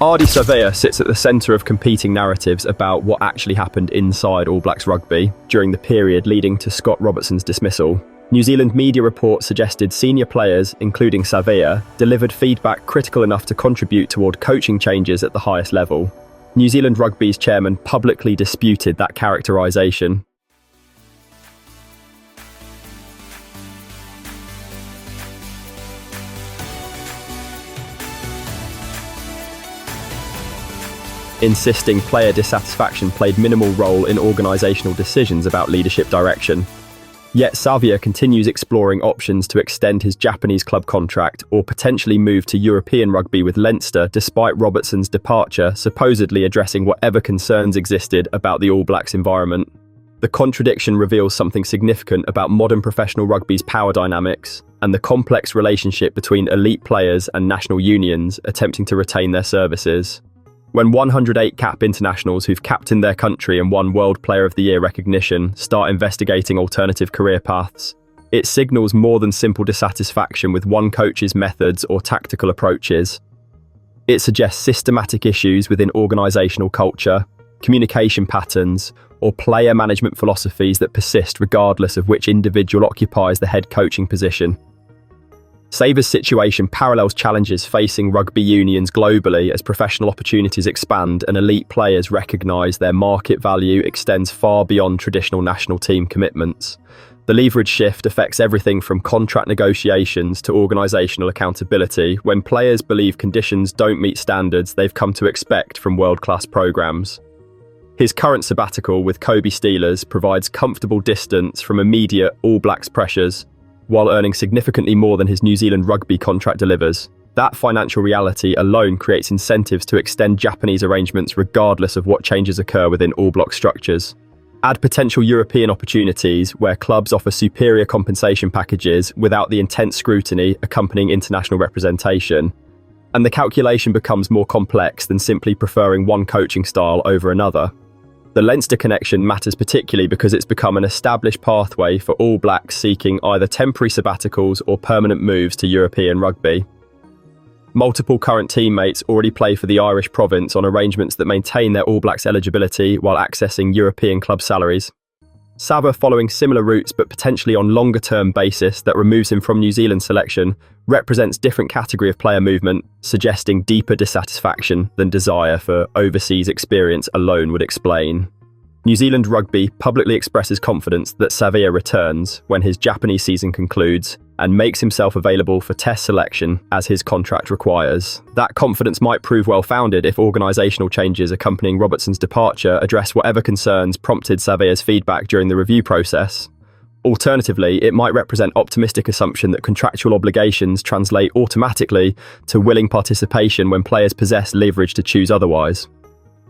Ardie Savea sits at the centre of competing narratives about what actually happened inside All Blacks rugby during the period leading to Scott Robertson's dismissal. New Zealand media reports suggested senior players, including Savea, delivered feedback critical enough to contribute toward coaching changes at the highest level. New Zealand Rugby's chairman publicly disputed that characterization. Insisting player dissatisfaction played minimal role in organisational decisions about leadership direction. Yet Savea continues exploring options to extend his Japanese club contract or potentially move to European rugby with Leinster, despite Robertson's departure supposedly addressing whatever concerns existed about the All Blacks environment. The contradiction reveals something significant about modern professional rugby's power dynamics and the complex relationship between elite players and national unions attempting to retain their services. When 108 cap internationals who've captained their country and won World Player of the Year recognition start investigating alternative career paths, it signals more than simple dissatisfaction with one coach's methods or tactical approaches. It suggests systematic issues within organisational culture, communication patterns, or player management philosophies that persist regardless of which individual occupies the head coaching position. Savea's situation parallels challenges facing rugby unions globally as professional opportunities expand and elite players recognise their market value extends far beyond traditional national team commitments. The leverage shift affects everything from contract negotiations to organisational accountability when players believe conditions don't meet standards they've come to expect from world-class programmes. His current sabbatical with Kobe Steelers provides comfortable distance from immediate All Blacks pressures, while earning significantly more than his New Zealand Rugby contract delivers. That financial reality alone creates incentives to extend Japanese arrangements regardless of what changes occur within All Block structures. Add potential European opportunities where clubs offer superior compensation packages without the intense scrutiny accompanying international representation, and the calculation becomes more complex than simply preferring one coaching style over another. The Leinster connection matters particularly because it's become an established pathway for All Blacks seeking either temporary sabbaticals or permanent moves to European rugby. Multiple current teammates already play for the Irish province on arrangements that maintain their All Blacks eligibility while accessing European club salaries. Savea, following similar routes but potentially on longer-term basis that removes him from New Zealand selection, represents different category of player movement, suggesting deeper dissatisfaction than desire for overseas experience alone would explain. New Zealand Rugby publicly expresses confidence that Savea returns when his Japanese season concludes and makes himself available for test selection as his contract requires. That confidence might prove well-founded if organisational changes accompanying Robertson's departure address whatever concerns prompted Savea's feedback during the review process. Alternatively, it might represent optimistic assumption that contractual obligations translate automatically to willing participation when players possess leverage to choose otherwise.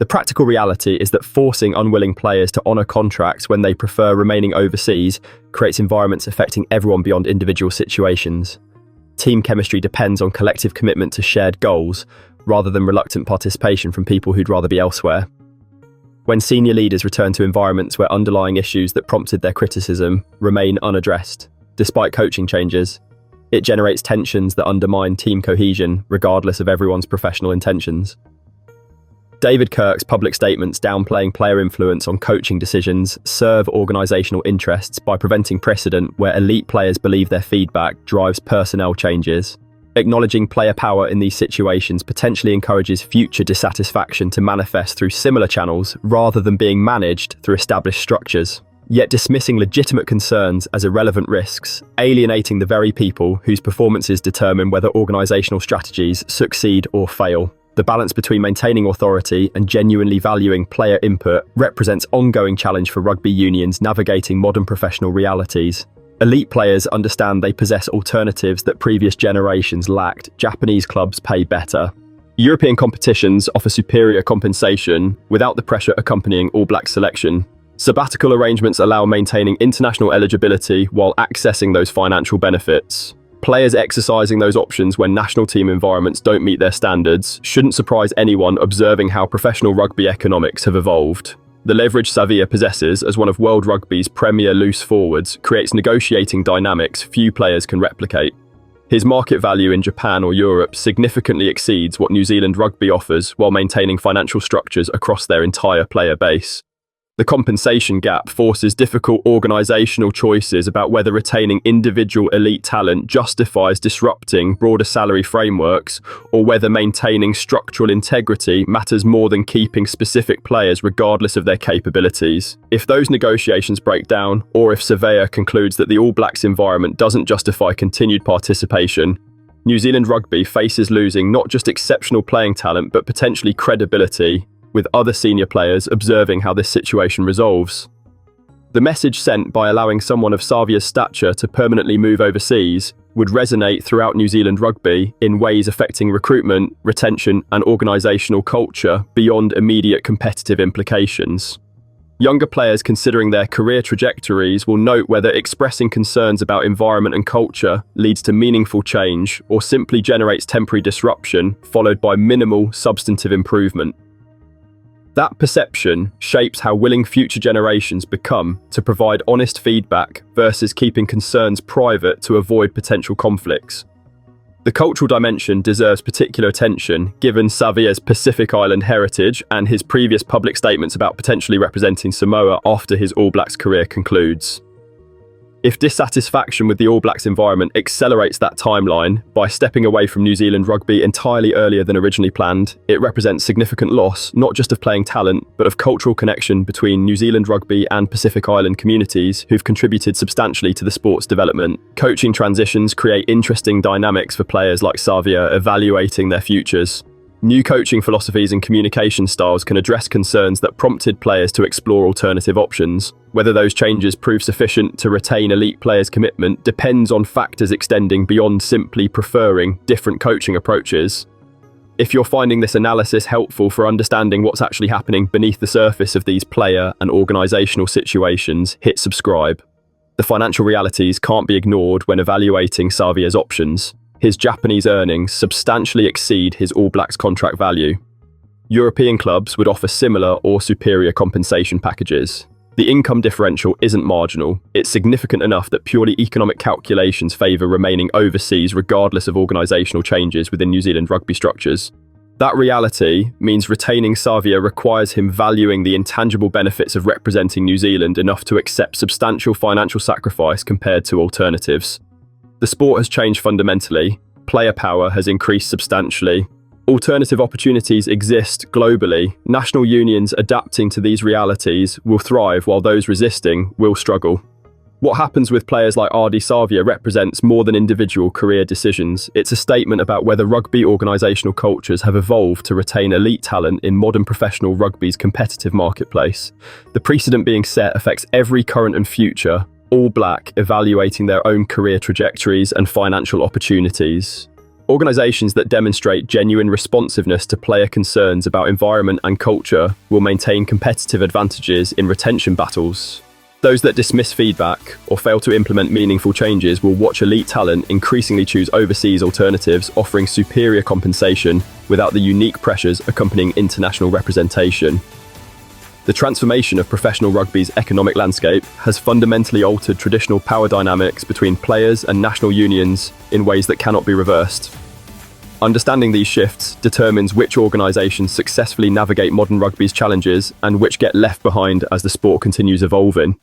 The practical reality is that forcing unwilling players to honour contracts when they prefer remaining overseas creates environments affecting everyone beyond individual situations. Team chemistry depends on collective commitment to shared goals, rather than reluctant participation from people who'd rather be elsewhere. When senior leaders return to environments where underlying issues that prompted their criticism remain unaddressed, despite coaching changes, it generates tensions that undermine team cohesion regardless of everyone's professional intentions. David Kirk's public statements downplaying player influence on coaching decisions serve organisational interests by preventing precedent where elite players believe their feedback drives personnel changes. Acknowledging player power in these situations potentially encourages future dissatisfaction to manifest through similar channels rather than being managed through established structures. Yet dismissing legitimate concerns as irrelevant risks, alienating the very people whose performances determine whether organisational strategies succeed or fail. The balance between maintaining authority and genuinely valuing player input represents ongoing challenge for rugby unions navigating modern professional realities. Elite players understand they possess alternatives that previous generations lacked. Japanese clubs pay better. European competitions offer superior compensation without the pressure accompanying All Black selection. Sabbatical arrangements allow maintaining international eligibility while accessing those financial benefits. Players exercising those options when national team environments don't meet their standards shouldn't surprise anyone observing how professional rugby economics have evolved. The leverage Savea possesses as one of World Rugby's premier loose forwards creates negotiating dynamics few players can replicate. His market value in Japan or Europe significantly exceeds what New Zealand Rugby offers while maintaining financial structures across their entire player base. The compensation gap forces difficult organisational choices about whether retaining individual elite talent justifies disrupting broader salary frameworks, or whether maintaining structural integrity matters more than keeping specific players regardless of their capabilities. If those negotiations break down, or if Savea concludes that the All Blacks environment doesn't justify continued participation, New Zealand Rugby faces losing not just exceptional playing talent but potentially credibility, with other senior players observing how this situation resolves. The message sent by allowing someone of Savea's stature to permanently move overseas would resonate throughout New Zealand Rugby in ways affecting recruitment, retention, and organisational culture beyond immediate competitive implications. Younger players considering their career trajectories will note whether expressing concerns about environment and culture leads to meaningful change or simply generates temporary disruption followed by minimal substantive improvement. That perception shapes how willing future generations become to provide honest feedback versus keeping concerns private to avoid potential conflicts. The cultural dimension deserves particular attention given Savea's Pacific Island heritage and his previous public statements about potentially representing Samoa after his All Blacks career concludes. If dissatisfaction with the All Blacks environment accelerates that timeline by stepping away from New Zealand Rugby entirely earlier than originally planned, it represents significant loss not just of playing talent, but of cultural connection between New Zealand Rugby and Pacific Island communities who've contributed substantially to the sport's development. Coaching transitions create interesting dynamics for players like Savea evaluating their futures. New coaching philosophies and communication styles can address concerns that prompted players to explore alternative options. Whether those changes prove sufficient to retain elite players' commitment depends on factors extending beyond simply preferring different coaching approaches. If you're finding this analysis helpful for understanding what's actually happening beneath the surface of these player and organisational situations, hit subscribe. The financial realities can't be ignored when evaluating Savea's options. His Japanese earnings substantially exceed his All Blacks contract value. European clubs would offer similar or superior compensation packages. The income differential isn't marginal, it's significant enough that purely economic calculations favour remaining overseas regardless of organisational changes within New Zealand Rugby structures. That reality means retaining Savea requires him valuing the intangible benefits of representing New Zealand enough to accept substantial financial sacrifice compared to alternatives. The sport has changed fundamentally, player power has increased substantially. Alternative opportunities exist globally. National unions adapting to these realities will thrive while those resisting will struggle. What happens with players like Ardie Savea represents more than individual career decisions. It's a statement about whether rugby organisational cultures have evolved to retain elite talent in modern professional rugby's competitive marketplace. The precedent being set affects every current and future, All Black evaluating their own career trajectories and financial opportunities. Organisations that demonstrate genuine responsiveness to player concerns about environment and culture will maintain competitive advantages in retention battles. Those that dismiss feedback or fail to implement meaningful changes will watch elite talent increasingly choose overseas alternatives offering superior compensation without the unique pressures accompanying international representation. The transformation of professional rugby's economic landscape has fundamentally altered traditional power dynamics between players and national unions in ways that cannot be reversed. Understanding these shifts determines which organisations successfully navigate modern rugby's challenges and which get left behind as the sport continues evolving.